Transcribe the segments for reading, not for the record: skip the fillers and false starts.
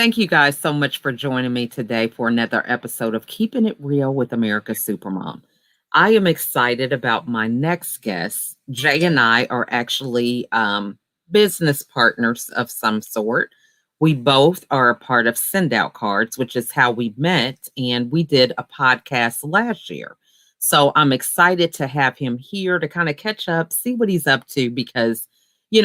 Thank you guys so much for joining me today for another episode of Keeping It Real with America's Supermom. I am excited about my next guest. Jay and I are actually business partners of some sort. We both are a part of Send Out Cards, which is how we met, and we did a podcast last year. So I'm excited to have him here to kind of catch up, see what he's up to, because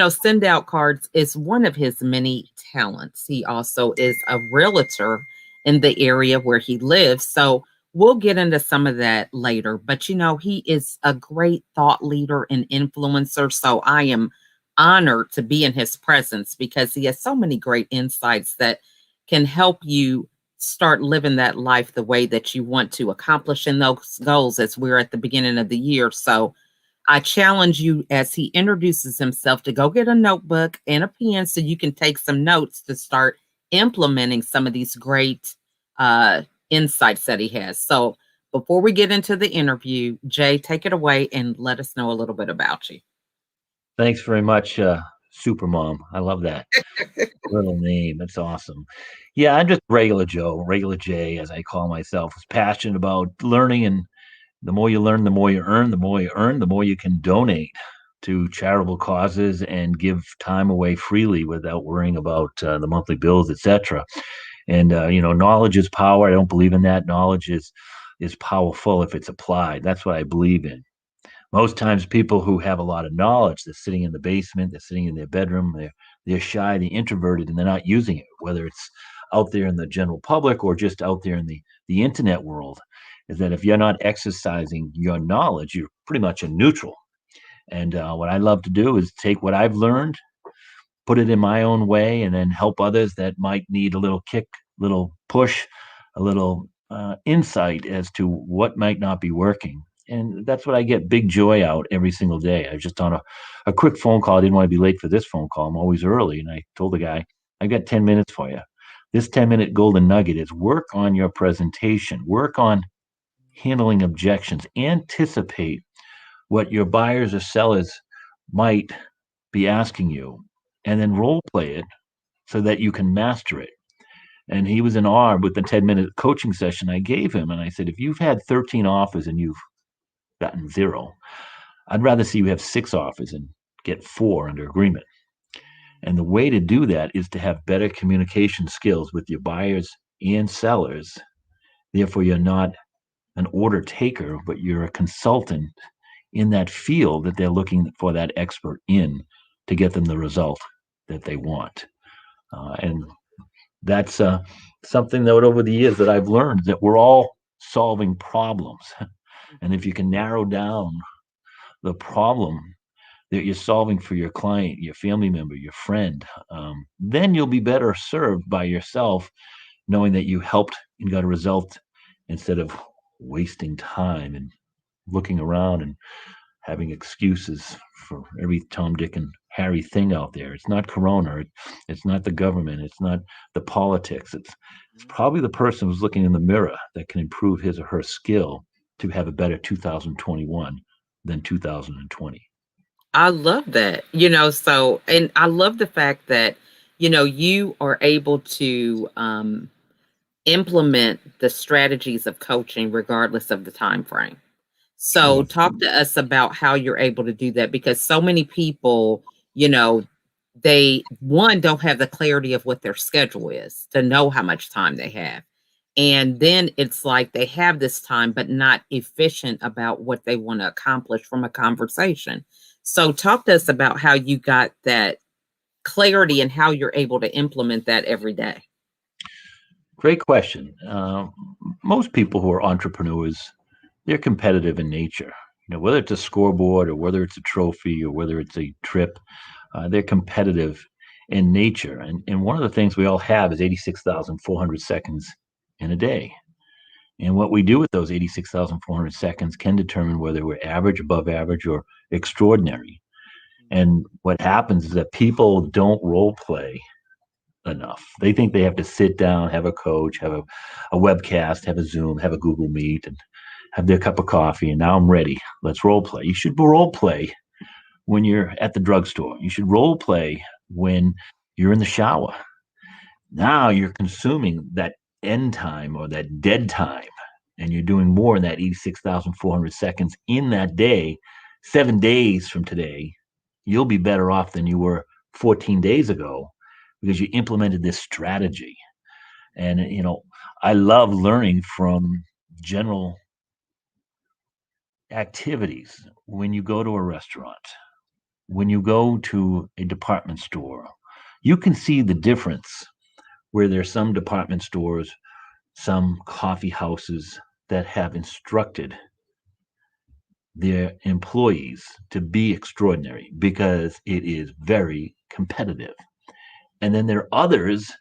Send Out Cards is one of his many talents. He also is a realtor in the area where he lives. So we'll get into some of that later. But, he is a great thought leader and influencer. So I am honored to be in his presence because he has so many great insights that can help you start living that life the way that you want to, accomplishing those goals as we're at the beginning of the year. So I challenge you as he introduces himself to go get a notebook and a pen so you can take some notes to start implementing some of these great insights that he has. So before we get into the interview, Jay, take it away and let us know a little bit about you. Thanks very much, Supermom. I love that little name. That's awesome. Yeah, I'm just regular Joe, regular Jay, as I call myself. Was passionate about learning, and the more you learn, the more you earn. The more you earn, the more you can donate to charitable causes and give time away freely without worrying about the monthly bills, etc. And knowledge is power. I don't believe in that. Knowledge is powerful if it's applied. That's what I believe in. Most times people who have a lot of knowledge, they're sitting in the basement, they're sitting in their bedroom, they're shy, they're introverted, and they're not using it, whether it's out there in the general public or just out there in the internet world. Is that if you're not exercising your knowledge, you're pretty much a neutral. And what I love to do is take what I've learned, put it in my own way, and then help others that might need a little kick, little push, a little insight as to what might not be working. And that's what I get big joy out every single day. I was just on a quick phone call. I didn't want to be late for this phone call. I'm always early. And I told the guy, I got 10 minutes for you. This 10-minute golden nugget is work on your presentation, work on handling objections, anticipate what your buyers or sellers might be asking you, and then role play it so that you can master it. And he was in awe with the 10-minute coaching session I gave him. And I said, if you've had 13 offers and you've gotten zero, I'd rather see you have 6 offers and get 4 under agreement. And the way to do that is to have better communication skills with your buyers and sellers. Therefore, you're not an order taker, but you're a consultant in that field that they're looking for that expert in to get them the result that they want. And that's something that over the years that I've learned, that we're all solving problems. And if you can narrow down the problem that you're solving for your client, your family member, your friend, then you'll be better served by yourself, knowing that you helped and got a result instead of wasting time and looking around and having excuses for every Tom, Dick, and Harry thing out there. It's not Corona. It's not the government. It's not the politics. It's probably the person who's looking in the mirror that can improve his or her skill to have a better 2021 than 2020. I love that. And I love the fact that, you are able to implement the strategies of coaching regardless of the time frame. So Sure. talk to us about how you're able to do that because so many people, you know, they one don't have the clarity of what their schedule is to know how much time they have. And then it's like they have this time, but not efficient about what they want to accomplish from a conversation. So, talk to us about how you got that clarity and how you're able to implement that every day. Great question. Most people who are entrepreneurs, they're competitive in nature. Whether it's a scoreboard or whether it's a trophy or whether it's a trip, they're competitive in nature. And one of the things we all have is 86,400 seconds in a day. And what we do with those 86,400 seconds can determine whether we're average, above average, or extraordinary. And what happens is that people don't role play enough. They think they have to sit down, have a coach, have a webcast, have a Zoom, have a Google Meet, and have their cup of coffee. And now I'm ready. Let's role play. You should role play when you're at the drugstore. You should role play when you're in the shower. Now you're consuming that end time or that dead time, and you're doing more in that 86,400 seconds in that day. 7 days from today, you'll be better off than you were 14 days ago because you implemented this strategy. And, I love learning from general activities. When you go to a restaurant, when you go to a department store, you can see the difference where there's some department stores, some coffee houses that have instructed their employees to be extraordinary because it is very competitive. And then there are others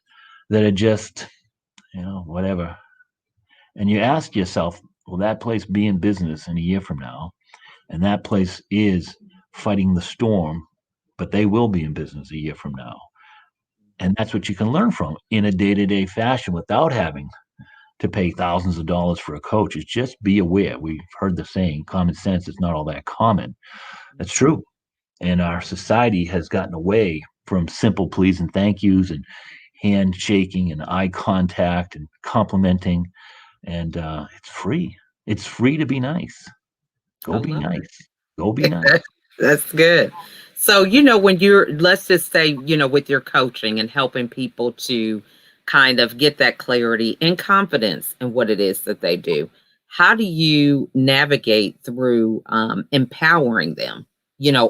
that are just, whatever. And you ask yourself, will that place be in business in a year from now? And that place is fighting the storm, but they will be in business a year from now. And that's what you can learn from in a day to day fashion without having to pay thousands of dollars for a coach. Is just be aware. We've heard the saying, common sense is not all that common. That's Mhm. true. And our society has gotten away from simple pleas and thank yous and handshaking and eye contact and complimenting. And it's free. It's free to be nice. I Go be love nice. Go be it. nice. That's good. So, when let's just say, with your coaching and helping people to kind of get that clarity and confidence in what it is that they do, how do you navigate through empowering them,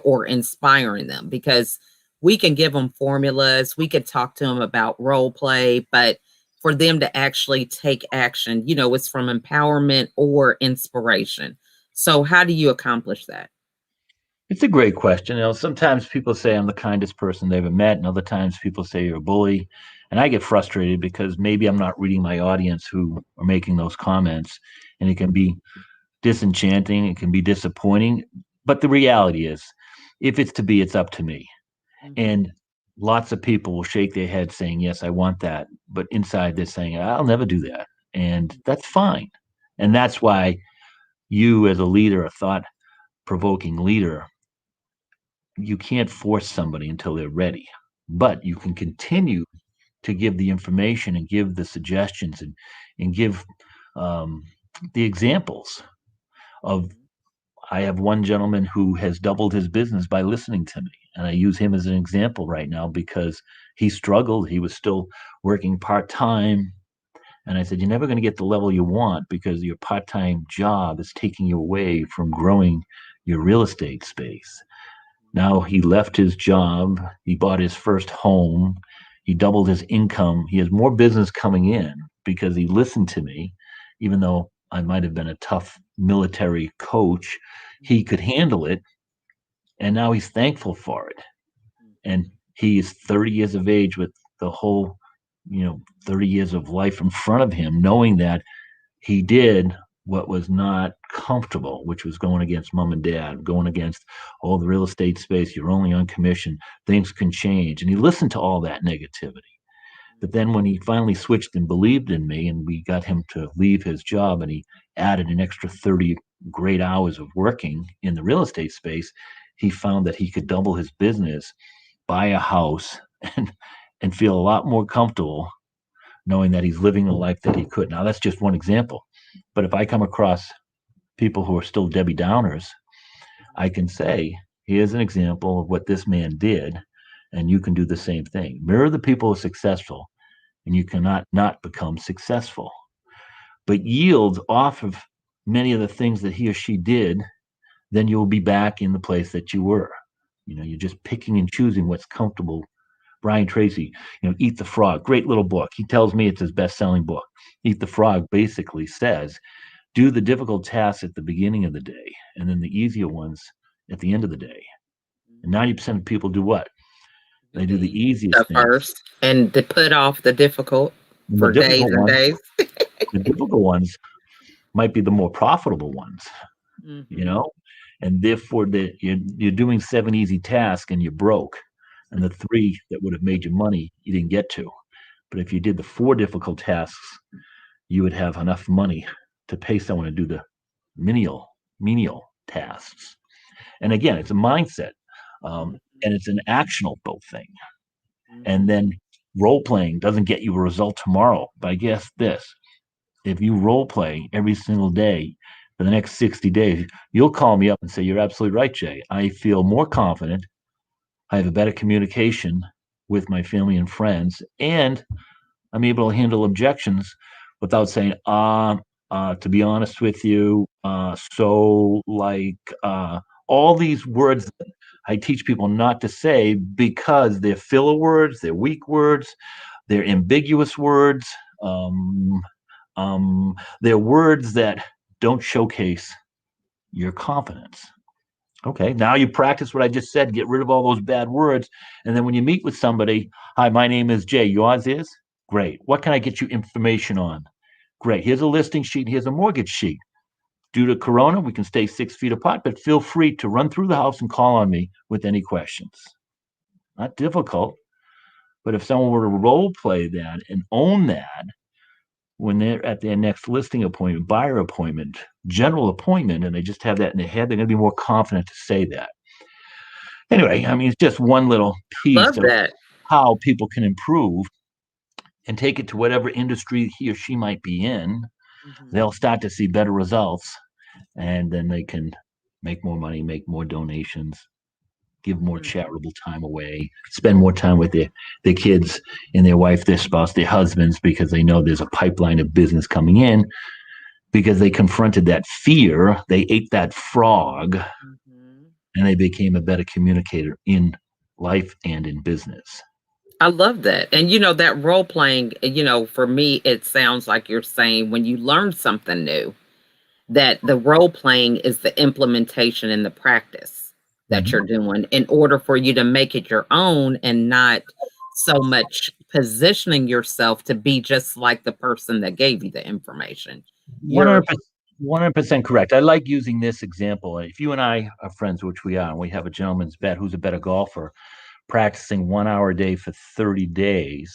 or inspiring them? Because we can give them formulas, we could talk to them about role play, but for them to actually take action, it's from empowerment or inspiration. So, how do you accomplish that? It's a great question. Sometimes people say I'm the kindest person they've ever met, and other times people say you're a bully. And I get frustrated because maybe I'm not reading my audience who are making those comments, and it can be disenchanting, it can be disappointing. But the reality is, if it's to be, it's up to me. Mhm. And lots of people will shake their head saying, yes, I want that. But inside they're saying, I'll never do that. And that's fine. And that's why you, as a leader, a thought provoking leader, you can't force somebody until they're ready, but you can continue to give the information and give the suggestions and give um, the examples of. Mhm. I have one gentleman who has doubled his business by listening to me, and I use him as an example right now because he struggled. He was still working part time, and I said, "You're never going to get the level you want because your part time job is taking you away from growing your real estate space." Now he left his job. He bought his first home. He doubled his income. He has more business coming in because he listened to me, even though I might have been a tough military coach. He Mhm. could handle it. And now he's thankful for it. Mhm. And he is 30 years of age with the whole, 30 years of life in front of him, knowing that he did what was not comfortable, which was going against mom and dad, going against all the real estate space. You're only on commission. Things can change. And he listened to all that negativity. But then when he finally switched and believed in me, and we got him to leave his job and he added an extra 30 great hours of working in the real estate space, he found that he could double his business, buy a house, and feel a lot more comfortable knowing that he's living the life that he could. Now, that's just one example. But if I come across people who are still Debbie Downers, I can say, here's an example of what this man did, and you can do the same thing. Mirror the people who are successful, and you cannot not become successful. But yield off of many of the things that he or she did, then you'll be back in the place that you were. You're just picking and choosing what's comfortable. Brian Tracy, Eat the Frog, great little book. He tells me it's his best selling book. Eat the Frog basically says do the difficult tasks at the beginning of the day and then the easier ones at the end of the day. And Mhm. 90% of people do what? Do They the do the easy easiest stuff things. first and to put off the difficult And for days and days. the difficult ones might be the more profitable ones, you Mhm. know? And therefore you're doing seven easy tasks and you're broke. And the three that would have made you money, you didn't get to. But if you did the four difficult tasks, you would have enough money to pay someone to do the menial menial tasks. And again, it's a mindset, Mhm. and it's an actionable thing. And Mhm. then role playing doesn't get you a result tomorrow. But I guess this, if you role play every single day for the next 60 days, you'll call me up and say, "You're absolutely right, Jay. I feel more confident. I have a better communication with my family and friends, and I'm able to handle objections without saying, to be honest with you, all these words that I teach people not to say because they're filler words, they're weak words, they're ambiguous words. Um, they're words that don't showcase your confidence. Okay, now you practice what I just said, get rid of all those bad words. And then when you meet with somebody, "Hi, my name is Jay. Yours is?" Great. What can I get you information on? Great. Here's a listing sheet. Here's a mortgage sheet. Due to Corona, we can stay 6 feet apart, but feel free to run through the house and call on me with any questions. Not difficult, but if someone were to role play that and own that when they're at their next listing appointment, buyer appointment, general appointment, and they just have that in their head, they're going to be more confident to say that. Anyway, I mean, it's just one little piece Love of that. how people can improve and take it to whatever industry he or she might be in. Mhm. They'll start to see better results, and then they can make more money, make more donations, give more Mm. charitable time away, spend more time with their kids and their wife, their spouse, their husbands, because they know there's a pipeline of business coming in because they confronted that fear. They ate that frog Mhm. and they became a better communicator in life and in business. I love that. And that role playing, for me, it sounds like you're saying when you learn something new, that the role playing is the implementation and the practice that Mhm. you're doing in order for you to make it your own and not so much positioning yourself to be just like the person that gave you the information. You're 100%, 100% correct. I like using this example. If you and I are friends, which we are, and we have a gentleman's bet who's a better golfer, practicing 1 hour a day for 30 days.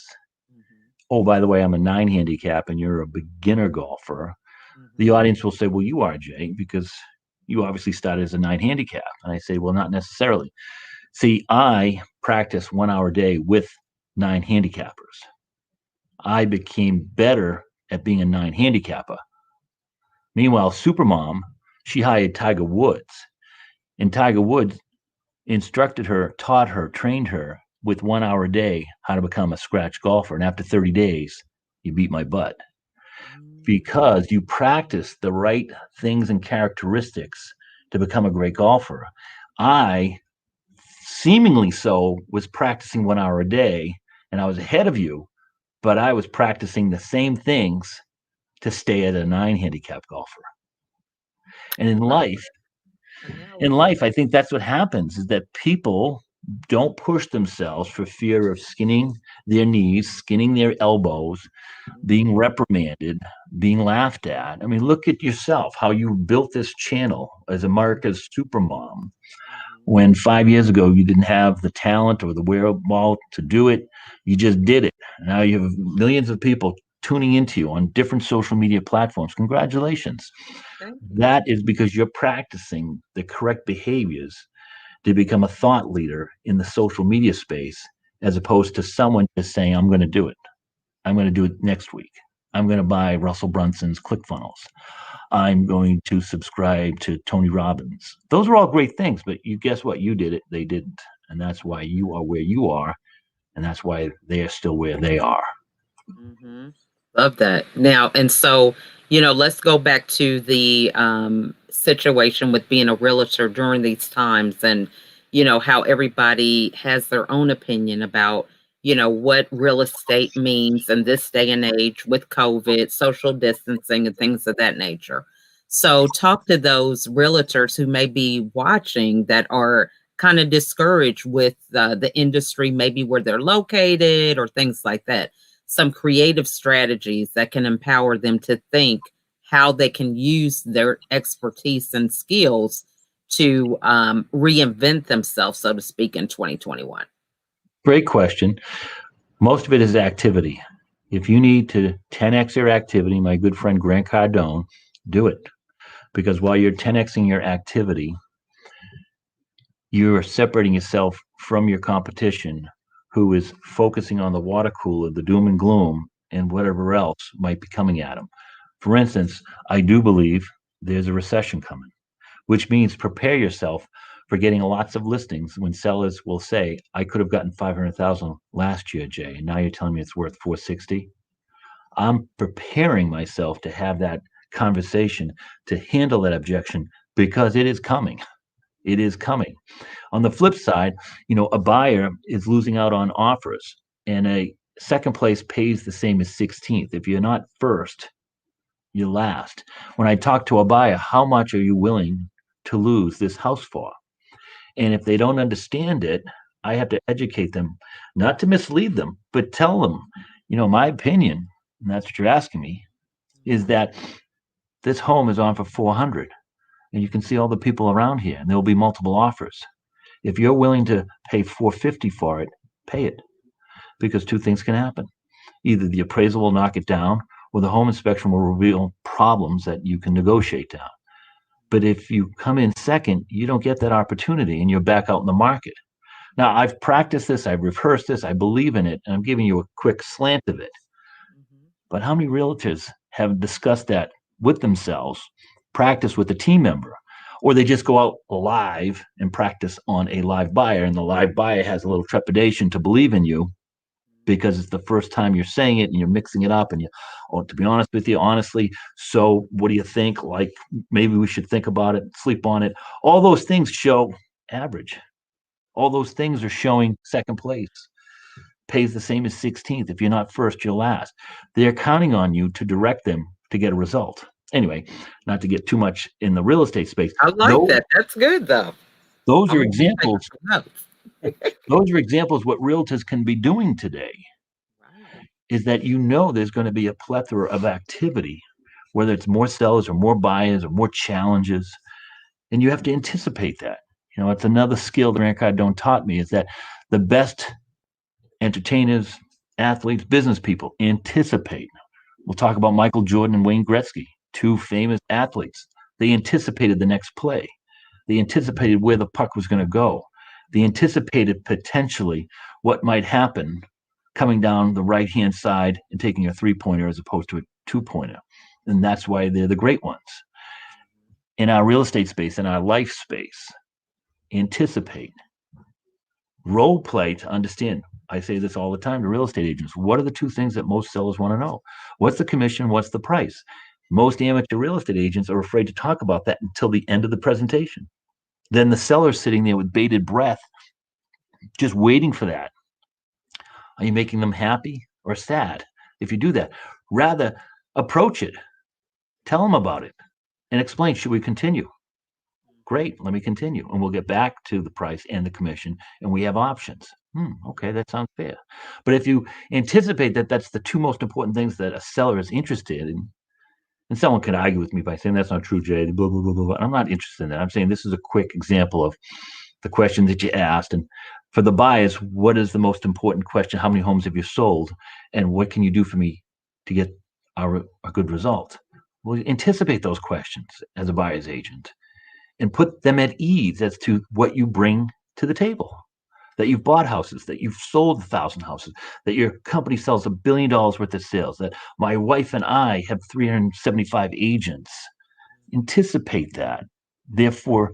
Mhm, Oh, by the way, I'm a 9 handicap and you're a beginner golfer. The mhm, audience will say, "Well, you are, Jay, because you obviously started as a 9 handicap." And I say, "Well, not necessarily. See, I practice 1 hour a day with 9 handicappers. I became better at being a 9 handicapper. Meanwhile, Supermom, she hired Tiger Woods, and Tiger Woods instructed her, taught her, trained her with 1 hour a day how to become a scratch golfer. And after 30 days, you beat my butt mhm. because you practice the right things and characteristics to become a great golfer. I, seemingly so, was practicing 1 hour a day and I was ahead of you, but I was practicing the same things to stay at a 9 handicap golfer. And I love that in analogy. life, I think that's what happens is that people don't push themselves for fear of skinning their knees, skinning their elbows, being Mhm, reprimanded, being laughed at. I mean, look at yourself, how you built this channel as America's Supermom. mhm, When 5 years ago you didn't have the talent or the wherewithal to do it, you just did it. Now you have millions of people tuning into you on different social media platforms. Congratulations. thank you. That is because you're practicing the correct behaviors to become a thought leader in the social media space, as opposed to someone just saying, "I'm going to do it. I'm going to do it next week. I'm going to buy Russell Brunson's ClickFunnels. I'm going to subscribe to Tony Robbins." Those are all great things, but you guess what? You did it. They didn't. And that's why you are where you are. And that's why they are still where they are. Mhm. Love that. Now, and so, let's go back to the situation with being a realtor during these times and, how everybody has their own opinion about, what real estate means in this day and age with COVID, social distancing, and things of that nature. So, talk to those realtors who may be watching that are kind of discouraged with the industry, maybe where they're located or things like that, some creative strategies that can empower them to think how they can use their expertise and skills to reinvent themselves, so to speak, in 2021. Great question. Most of it is activity. If you need to 10x your activity, my good friend Grant Cardone, do it. Because while you're 10xing your activity, you're separating yourself from your competition who is focusing on the water cooler, the doom and gloom, and whatever else might be coming at them. For instance, I do believe there's a recession coming, which means prepare yourself for getting lots of listings when sellers will say, I could have gotten 500,000 last year, Jay, and now you're telling me it's worth 460. I'm preparing myself to have that conversation to handle that objection because it is coming. It is coming. On the flip side, a buyer is losing out on offers and a second place pays the same as 16th. If you're not first, you're last. When I talk to a buyer, how much are you willing to lose this house for? And if they don't understand it, I have to educate them, not to mislead them, but tell them, my opinion, and that's what you're asking me, is that this home is on for 400 and you can see all the people around here and there'll be multiple offers. If you're willing to pay 450 for it, pay it because two things can happen. Either the appraisal will knock it down or the home inspection will reveal problems that you can negotiate down. But if you come in second, you don't get that opportunity and you're back out in the market. Now, I've practiced this, I've rehearsed this, I believe in it, and I'm giving you a quick slant of it. Mhm. But how many realtors have discussed that with themselves, practice with a team member, or they just go out live and practice on a live buyer, and the live buyer has a little trepidation to believe in you because it's the first time you're saying it and you're mixing it up and to be honest with you, honestly, so what do you think? Like maybe we should think about it, sleep on it. All those things show average. All those things are showing second place. Pays the same as 16th. If you're not first, you're last. They're counting on you to direct them to get a result. Anyway, not to get too much in the real estate space. I like Those that. That's good though. those I'm are gonna be taking examples. some notes. Those are examples what realtors can be doing today Right. is that there's going to be a plethora of activity, whether it's more sellers or more buyers or more challenges, and you have to anticipate that. It's another skill that Grant Cardone taught me is that the best entertainers, athletes, business people anticipate. We'll talk about Michael Jordan and Wayne Gretzky, two famous athletes. They anticipated the next play. They anticipated where the puck was going to go. They anticipated potentially what might happen coming down the right hand side and taking a 3-pointer as opposed to a 2-pointer. And that's why they're the great ones. In our real estate space, in our life space, anticipate, role play to understand. I say this all the time to real estate agents. What are the two things that most sellers want to know? What's the commission? What's the price? Most amateur real estate agents are afraid to talk about that until the end of the presentation. Then the seller's sitting there with bated breath, just waiting for that. Are you making them happy or sad? If you do that, rather approach it, tell them about it, and explain, should we continue? Great, let me continue. And we'll get back to the price and the commission, and we have options. Okay, that sounds fair. But if you anticipate that that's the two most important things that a seller is interested in, and someone could argue with me by saying that's not true, Jay, blah, blah, blah, blah, blah. I'm not interested in that. I'm saying this is a quick example of the question that you asked. And for the buyers, what is the most important question? How many homes have you sold? And what can you do for me to get a good result? Well, anticipate those questions as a buyer's agent and put them at ease as to what you bring to the table. That you've bought houses, that you've sold 1,000 houses, that your company sells $1 billion worth of sales, that my wife and I have 375 agents. Anticipate that. Therefore,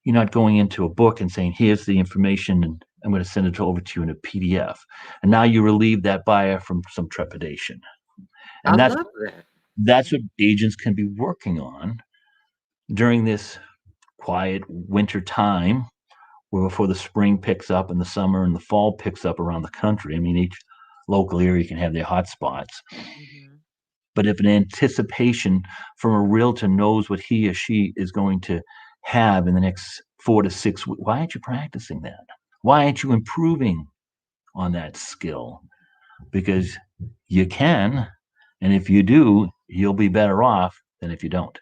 you're not going into a book and saying, here's the information and I'm going to send it over to you in a PDF. And now you relieve that buyer from some trepidation. I And love that. that's what agents can be working on during this quiet winter time where before the spring picks up and the summer and the fall picks up around the country. I mean, each local area can have their hot spots. Mhm. But if an anticipation from a realtor knows what he or she is going to have in the next 4 to 6 weeks, why aren't you practicing that? Why aren't you improving on that skill? Because you can. And if you do, you'll be better off than if you don't.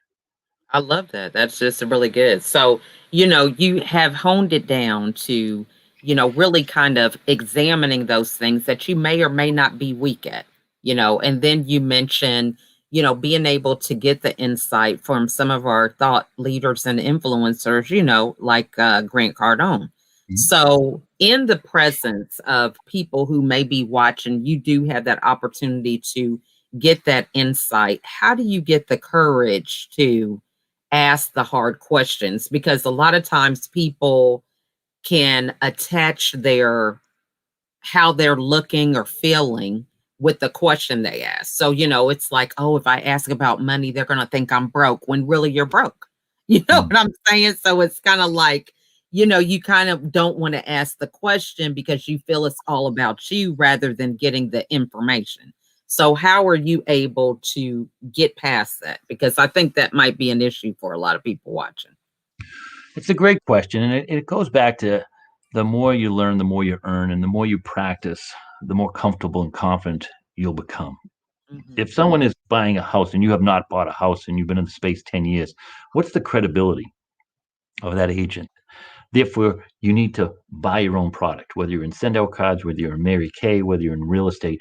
I love that. That's just really good. So, you have honed it down to, really kind of examining those things that you may or may not be weak at, and then you mentioned, being able to get the insight from some of our thought leaders and influencers, like Grant Cardone. Mhm. So, in the presence of people who may be watching, you do have that opportunity to get that insight. How do you get the courage to ask the hard questions? Because a lot of times people can attach their how they're looking or feeling with the question they ask. So, it's like, oh, if I ask about money, they're going to think I'm broke when really you're broke. You know Mm. what I'm saying? So it's kind of like, you kind of don't want to ask the question because you feel it's all about you rather than getting the information. So, how are you able to get past that? Because I think that might be an issue for a lot of people watching. It's a great question, and it goes back to the more you learn, the more you earn, and the more you practice, the more comfortable and confident you'll become. Hmm. If someone is buying a house and you have not bought a house and you've been in the space 10 years, what's the credibility of that agent? Therefore, you need to buy your own product, whether you're in send out cards, whether you're in Mary Kay, whether you're in real estate.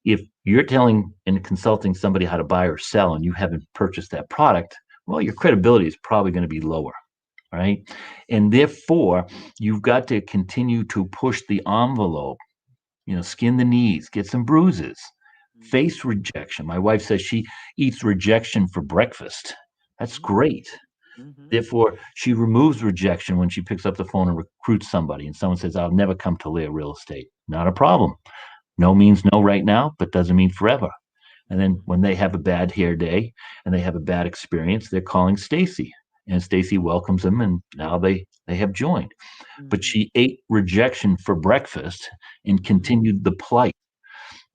If you're telling and consulting somebody how to buy or sell and you haven't purchased that product, well, your credibility is probably going to be lower, right? And therefore, you've got to continue to push the envelope, skin the knees, get some bruises, face rejection. My wife says she eats rejection for breakfast. That's great. Hmm. Therefore, she removes rejection when she picks up the phone and recruits somebody, and someone says, I'll never come to Lear Real Estate. Not a problem. No means no right now, but doesn't mean forever. And then when they have a bad hair day and they have a bad experience, they're calling Stacy. And Stacy welcomes them, and now they have joined. But Hmm. she ate rejection for breakfast and continued the plight.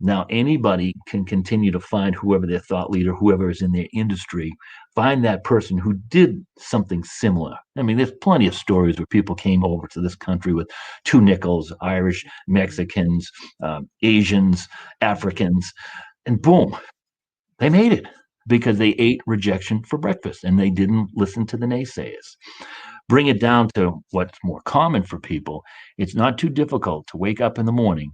Now, anybody can continue to find whoever their thought leader, whoever is in their industry, find that person who did something similar. I mean, there's plenty of stories where people came over to this country with two nickels, Irish, Mexicans, Asians, Africans, and boom, they made it because they ate rejection for breakfast and they didn't listen to the naysayers. Bring it down to what's more common for people. It's not too difficult to wake up in the morning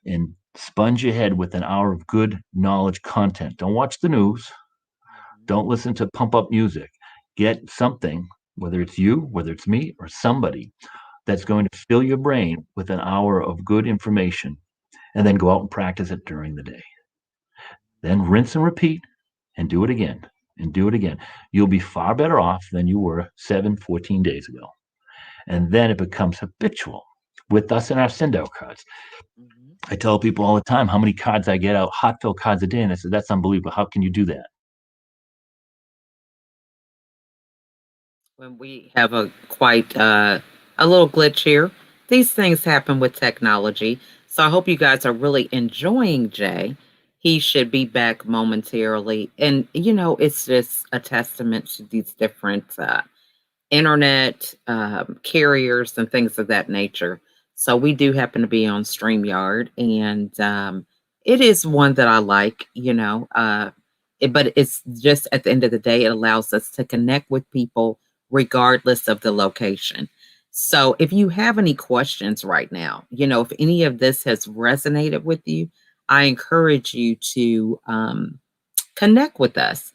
and sponge your head with an hour of good knowledge content. Don't watch the news. Don't listen to pump up music. Get something, whether it's you, whether it's me, or somebody that's going to fill your brain with an hour of good information and then go out and practice it during the day. Then rinse and repeat and do it again and do it again. You'll be far better off than you were 14 days ago. And then it becomes habitual with us and our send out cards. Hmm. I tell people all the time how many cards I get out, hot fill cards a day. And I said, that's unbelievable. How can you do that? When we have a little glitch here. These things happen with technology. So I hope you guys are really enjoying Jay. He should be back momentarily. And it's just a testament to these different internet carriers and things of that nature. So we do happen to be on StreamYard, and it is one that I like. But it's just at the end of the day, it allows us to connect with people regardless of the location. So if you have any questions right now, if any of this has resonated with you, I encourage you to connect with us.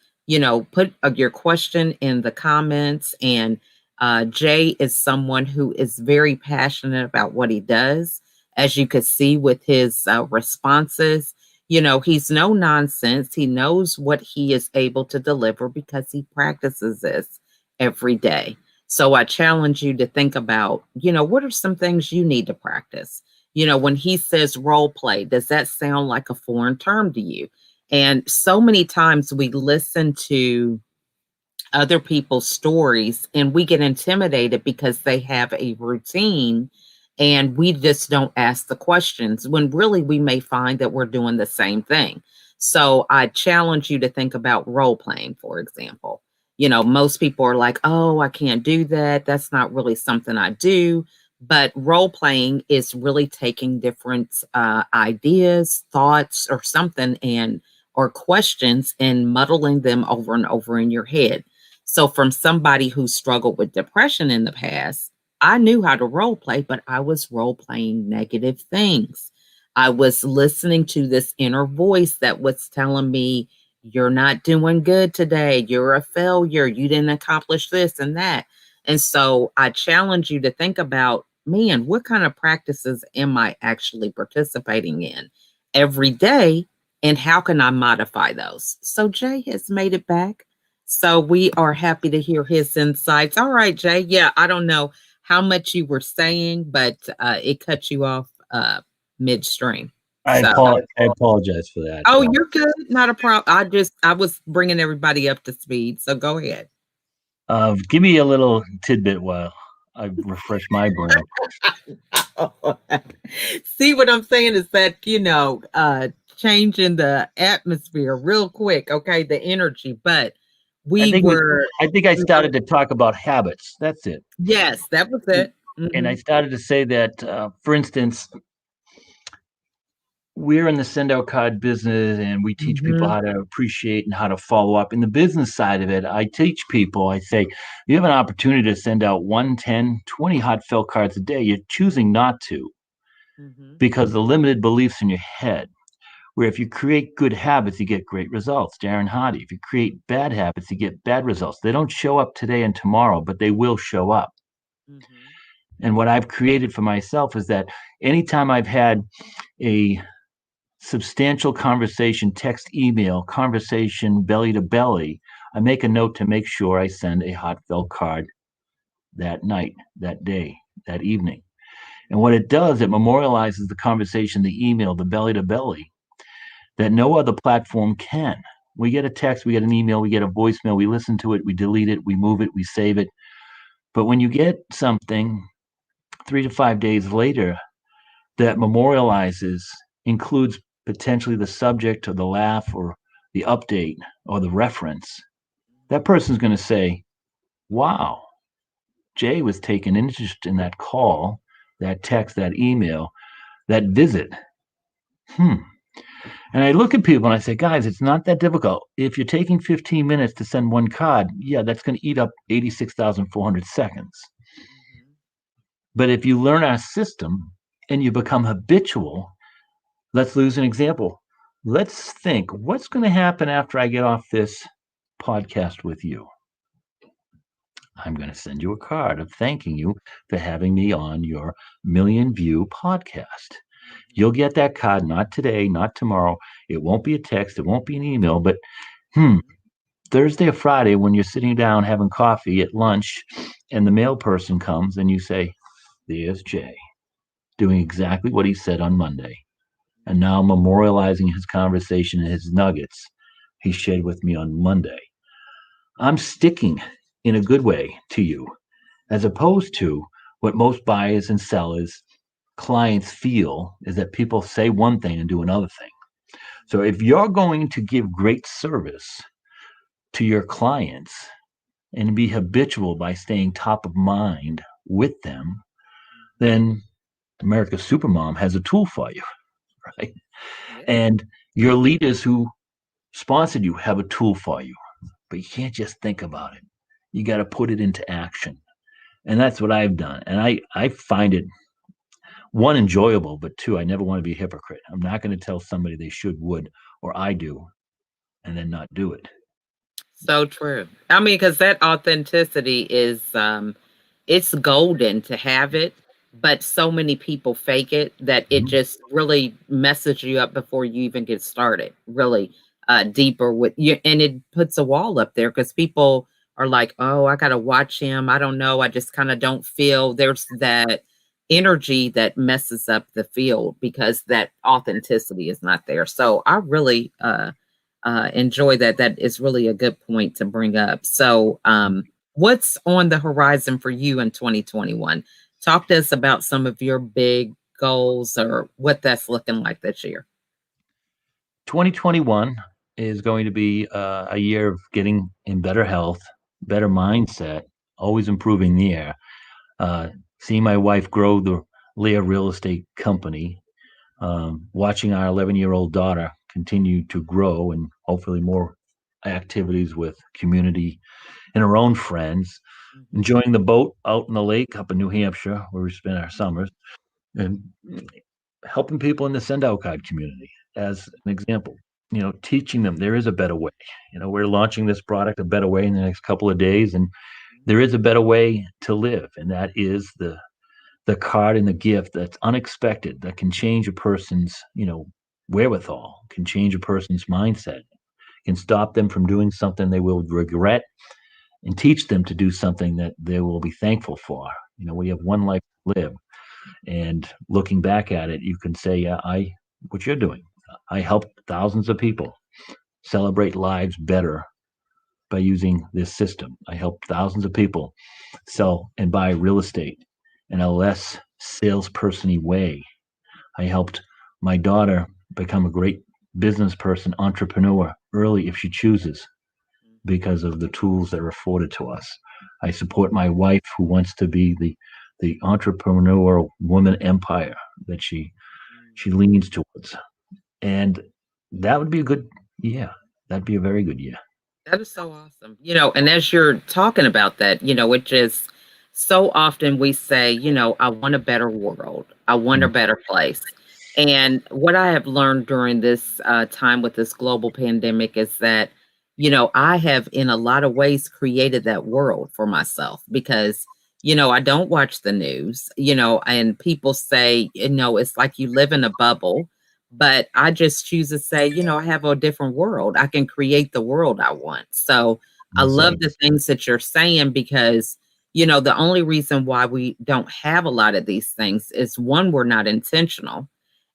Put your question in the comments. And Jay is someone who is very passionate about what he does. As you could see with his responses, he's no nonsense. He knows what he is able to deliver because he practices this every day. So I challenge you to think about, what are some things you need to practice? When he says role play, does that sound like a foreign term to you? And so many times we listen to other people's stories and we get intimidated because they have a routine and we just don't ask the questions when really we may find that we're doing the same thing. So I challenge you to think about role playing, for example. Most people are like, oh, I can't do that. That's not really something I do. But role playing is really taking different ideas, thoughts, or something, and or questions and muddling them over and over in your head. So, from somebody who struggled with depression in the past, I knew how to role play, but I was role playing negative things. I was listening to this inner voice that was telling me, you're not doing good today. You're a failure. You didn't accomplish this and that. And so I challenge you to think about man, what kind of practices am I actually participating in every day? And how can I modify those? So Jay has made it back. So we are happy to hear his insights. All right, Jay. Yeah, I don't know how much you were saying, but it cut you off midstream. So, I apologize for that. oh, you're good. Not a problem. I was bringing everybody up to speed. So go ahead. Give me a little tidbit while I refresh my brain. See what I'm saying is that, changing the atmosphere real quick, okay, the energy. But I we think we, were, I think I started to talk about habits. That's it. yes, that was And, it. and I Hmm. started to say that, for instance, we're in the send out card business and we teach people Hmm. how to appreciate and how to follow up. In the business side of it, I teach people, I say, you have an opportunity to send out 1, 10, 20 heartfelt cards a day. You're choosing not to Hmm. because the limited beliefs in your head. Where if you create good habits, you get great results. Darren Hardy. If you create bad habits, you get bad results. They don't show up today and tomorrow, but they will show up. Hmm. And what I've created for myself is that anytime I've had a substantial conversation, text, email, conversation, belly to belly, I make a note to make sure I send a heartfelt card that night, that day, that evening. And what it does, it memorializes the conversation, the email, the belly to belly that no other platform can. We get a text, we get an email, we get a voicemail, we listen to it, we delete it, we move it, we save it. But when you get something 3 to 5 days later that memorializes, includes potentially the subject or the laugh or the update or the reference, that person's going to say, wow, Jay was taking interest in that call, that text, that email, that visit. Hmm. And I look at people and I say, guys, it's not that difficult. If you're taking 15 minutes to send one card, yeah, that's going to eat up 86,400 seconds. Hmm. But if you learn our system and you become habitual, let's lose an example. Let's think what's going to happen after I get off this podcast with you? I'm going to send you a card of thanking you for having me on your million view podcast. You'll get that card not today, not tomorrow. It won't be a text, it won't be an email, but hmm, Thursday or Friday when you're sitting down having coffee at lunch and the mail person comes and you say, there's Jay doing exactly what he said on Monday. And now memorializing his conversation and his nuggets he shared with me on Monday. I'm sticking in a good way to you, as opposed to what most buyers and sellers, clients feel is that people say one thing and do another thing. So if you're going to give great service to your clients and be habitual by staying top of mind with them, then America's Supermom has a tool for you, right? Yeah. And your leaders who sponsored you have a tool for you, but you can't just think about it. You got to put it into action. And that's what I've done. And I find it one enjoyable, but two, I never want to be a hypocrite. I'm not going to tell somebody they should, would, or I do, and then not do it. So true. I mean, because that authenticity is it's golden to have it, but so many people fake it that it Mhm. just really messes you up before you even get started. Really deeper with you, and it puts a wall up there because people are like, "Oh, I gotta watch him. I don't know. I just kind of don't feel." There's that energy that messes up the field because that authenticity is not there. So I really enjoy that. That is really a good point to bring up. So, what's on the horizon for you in 2021? Talk to us about some of your big goals or what that's looking like this year. 2021 is going to be a year of getting in better health, better mindset, always improving there. Uh, Seeing my wife grow the Leah Real Estate Company, watching our 11-year-old daughter continue to grow and hopefully more activities with community and her own friends, Mhm. enjoying the boat out in the lake up in New Hampshire where we spend our summers, and helping people in the send out card community as an example. Teaching them there is a better way. We're launching this product a better way in the next couple of days, and there is a better way to live, and that is the the card and the gift that's unexpected, that can change a person's, wherewithal, can change a person's mindset, can stop them from doing something they will regret, and teach them to do something that they will be thankful for. We have one life to live. And looking back at it, you can say, yeah, what you're doing, I helped thousands of people celebrate lives better by using this system. I helped thousands of people sell and buy real estate in a less salesperson-y way. I helped my daughter become a great business person, entrepreneur early if she chooses, because of the tools that are afforded to us. I support my wife who wants to be the entrepreneurial woman empire that she leans towards. And that would be a good year. That'd be a very good year. That is so awesome. And as you're talking about that, it just so often we say, I want a better world. I want a Mm. better place. And what I have learned during this time with this global pandemic is that, I have in a lot of ways created that world for myself because, I don't watch the news, and people say, it's like you live in a bubble, but I just choose to say, I have a different world. I can create the world I want. So I That's love right. the things that you're saying because, the only reason why we don't have a lot of these things is one, we're not intentional.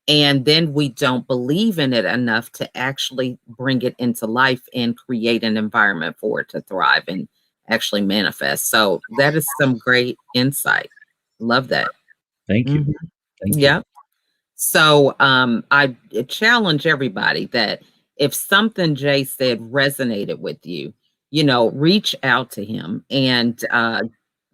And then we don't believe in it enough to actually bring it into life and create an environment for it to thrive and actually manifest. So that is some great insight. Love that. Thank you. Mhm. Thank you. Yeah. So, I challenge everybody that if something Jay said resonated with you, reach out to him and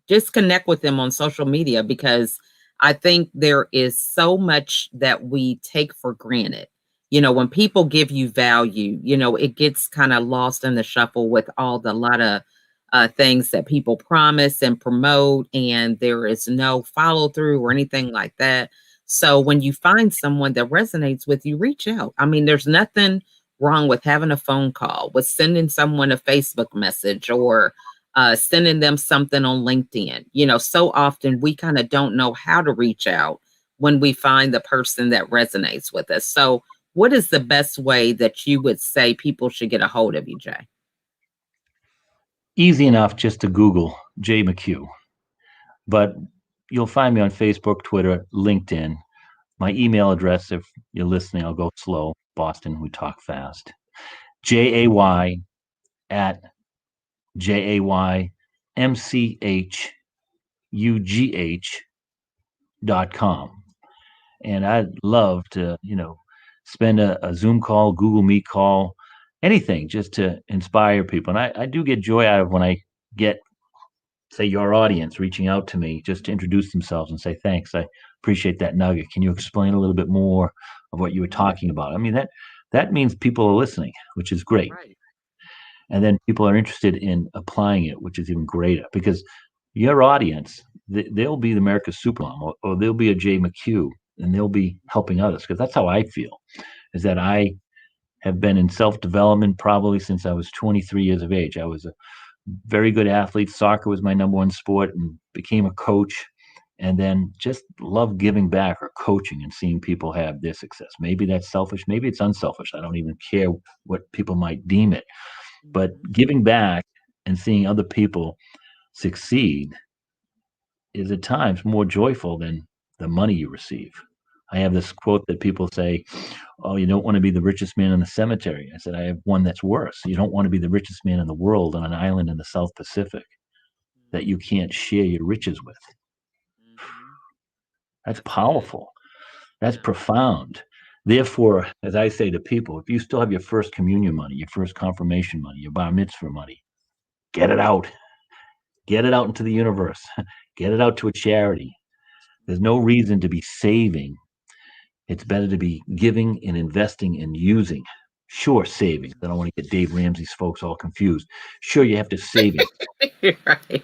just connect with him on social media because I think there is so much that we take for granted. When people give you value, it gets kind of lost in the shuffle with all the lot of things that people promise and promote, and there is no follow through or anything like that. So when you find someone that resonates with you, reach out. I mean, there's nothing wrong with having a phone call, with sending someone a Facebook message or sending them something on LinkedIn. So often we kind of don't know how to reach out when we find the person that resonates with us. So, what is the best way that you would say people should get a hold of you, Jay? Easy enough just to Google Jay McHugh. But you'll find me on Facebook, Twitter, LinkedIn. My email address, if you're listening, I'll go slow. Boston, we talk fast. JAY at JAYMCHUGH.com. And I'd love to, spend a Zoom call, Google Meet call, anything just to inspire people. And I do get joy out of when I get, say, your audience reaching out to me just to introduce themselves and say, thanks, I appreciate that nugget. Can you explain a little bit more of what you were talking about? I mean, that means people are listening, which is great. Right. And then people are interested in applying it, which is even greater because your audience, they'll be the America's Supermom, or they'll be a Jay McHugh, and they'll be helping others because that's how I feel, is that I have been in self-development probably since I was 23 years of age. I was a very good athlete. Soccer was my number one sport, and became a coach, and then just love giving back or coaching and seeing people have their success. Maybe that's selfish, maybe it's unselfish. I don't even care what people might deem it. But Mhm. giving back and seeing other people succeed is at times more joyful than the money you receive. I have this quote that people say, "Oh, you don't want to be the richest man in the cemetery." I said, I have one that's worse. You don't want to be the richest man in the world on an island in the South Pacific that you can't share your riches with. Mhm. That's That's good. powerful. That's Yeah. profound. Therefore, as I say to people, if you still have your first communion money, your first confirmation money, your bar mitzvah money, get it out. Get it out into the universe. Get it out to a charity. There's no reason to be saving. It's better to be giving and investing and using. Sure, savings. I don't want to get Dave Ramsey's folks all confused. Sure, you have to saving, Right.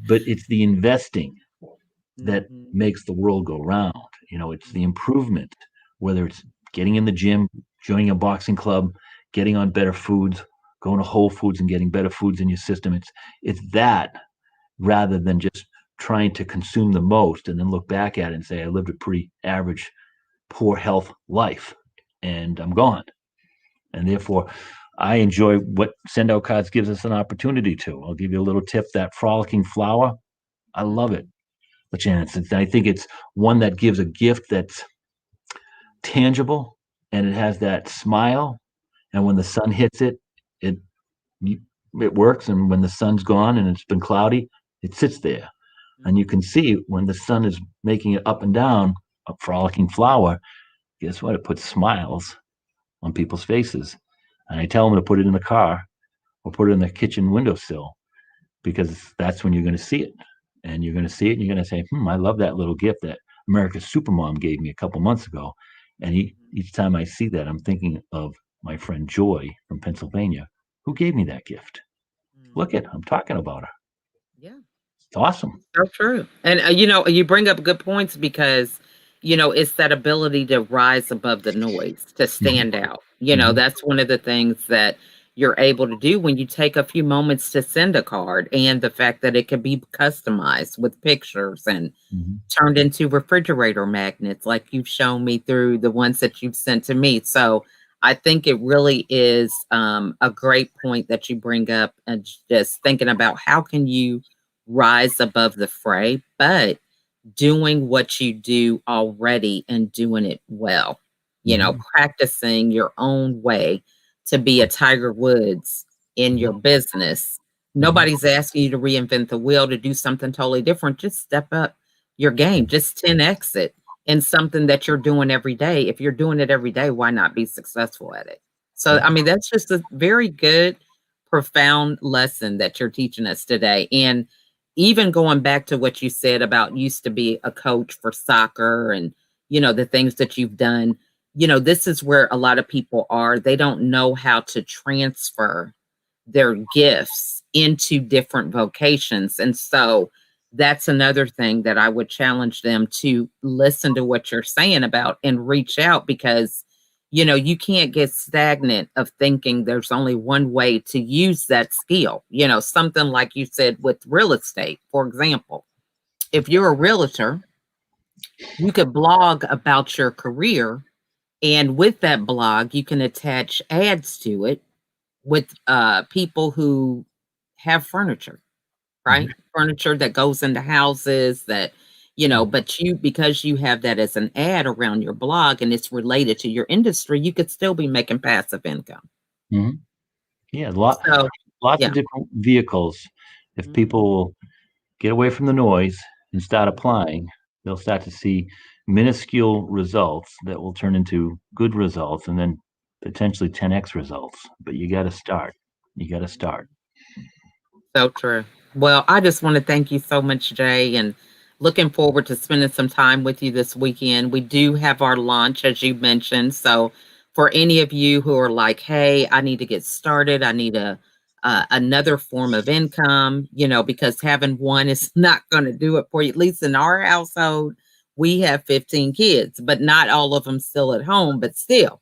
but it's the investing that Mhm. makes the world go round. It's the Mhm. improvement, whether it's getting in the gym, joining a boxing club, getting on better foods, going to Whole Foods and getting better foods in your system. It's that rather than just trying to consume the most and then look back at it and say, I lived a pretty average, poor health life and I'm gone. And therefore, I enjoy what send out cards gives us an opportunity to. I'll give you a little tip that frolicking flower, I love Mhm. it. The chance. I think it's one that gives a gift that's tangible and it has that smile. And when the sun hits it, it it works. And when the sun's gone and it's been cloudy, it sits there. And you Mhm. can see when the sun is making it up and down, a frolicking flower, guess what? It puts smiles on people's faces. And I tell them to put it in the car or put it in the kitchen windowsill because that's when you're going to see it. And you're going to see it and you're going to say, I love that little gift that America's Supermom gave me a couple months ago. And Mhm. each time I see that, I'm thinking of my friend Joy from Pennsylvania who gave me that gift. Look at, Mhm. I'm talking about her. Yeah. It's awesome. So true. And, you bring up good points because, it's that ability to rise above the noise, to Hmm. stand out. Hmm. That's one of the things that you're able to do when you take a few moments to send a card, and the fact that it can be customized with pictures and Hmm. turned into refrigerator magnets like you've shown me through the ones that you've sent to me. So I think it really is a great point that you bring up, and just thinking about how can you rise above the fray, but doing what you do already and doing it well. Hmm. Practicing your own way to be a Tiger Woods in your Hmm. business. Hmm. Nobody's asking you to reinvent the wheel to do something totally different. Just step up your game, just 10x it in something that you're doing every day. If you're doing it every day, why not be successful at it? So, Yeah. I mean, that's just a very good, profound lesson that you're teaching us today. And even going back to what you said about used to be a coach for soccer and, the things that you've done, this is where a lot of people are. They don't know how to transfer their gifts into different vocations. And so that's another thing that I would challenge them to listen to what you're saying about and reach out, because you can't get stagnant of thinking there's only one way to use that skill. Something like you said with real estate, for example. If you're a realtor, you could blog about your career, and with that blog, you can attach ads to it with people who have furniture, Hmm. right? Furniture that goes into houses that, but because you have that as an ad around your blog and it's related to your industry, you could still be making passive income. Hmm. Yeah. So, Lots of yeah. different vehicles. If Mhm. people get away from the noise and start Mhm. applying, they'll start to see minuscule results that will turn into good results and then potentially 10x results. But you got to start. You got to start. So true. Well, I just want to thank you so much, Jay, and looking forward to spending some time with you this weekend. We do have our launch, as you mentioned. So, for any of you who are like, "Hey, I need to get started. I need another form of income," because having one is not going to do it for you. At least in our household, we have 15 kids, but not all of them still at home. But still,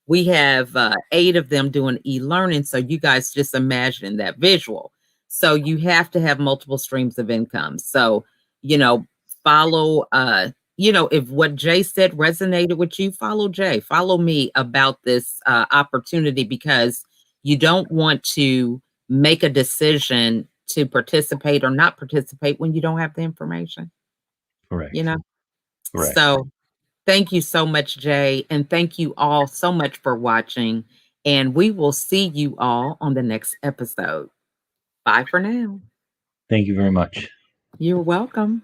we have 8 of them doing e-learning. So you guys just imagine that visual. So you have to have multiple streams of income. So, you know, follow if what Jay said resonated with you, follow Jay, follow me about this opportunity, because you don't want to make a decision to participate or not participate when you don't have the information, you Correct. know? Correct. So thank you so much, Jay. And thank you all so much for watching. And we will see you all on the next episode. Bye for now. Thank you very much. You're welcome.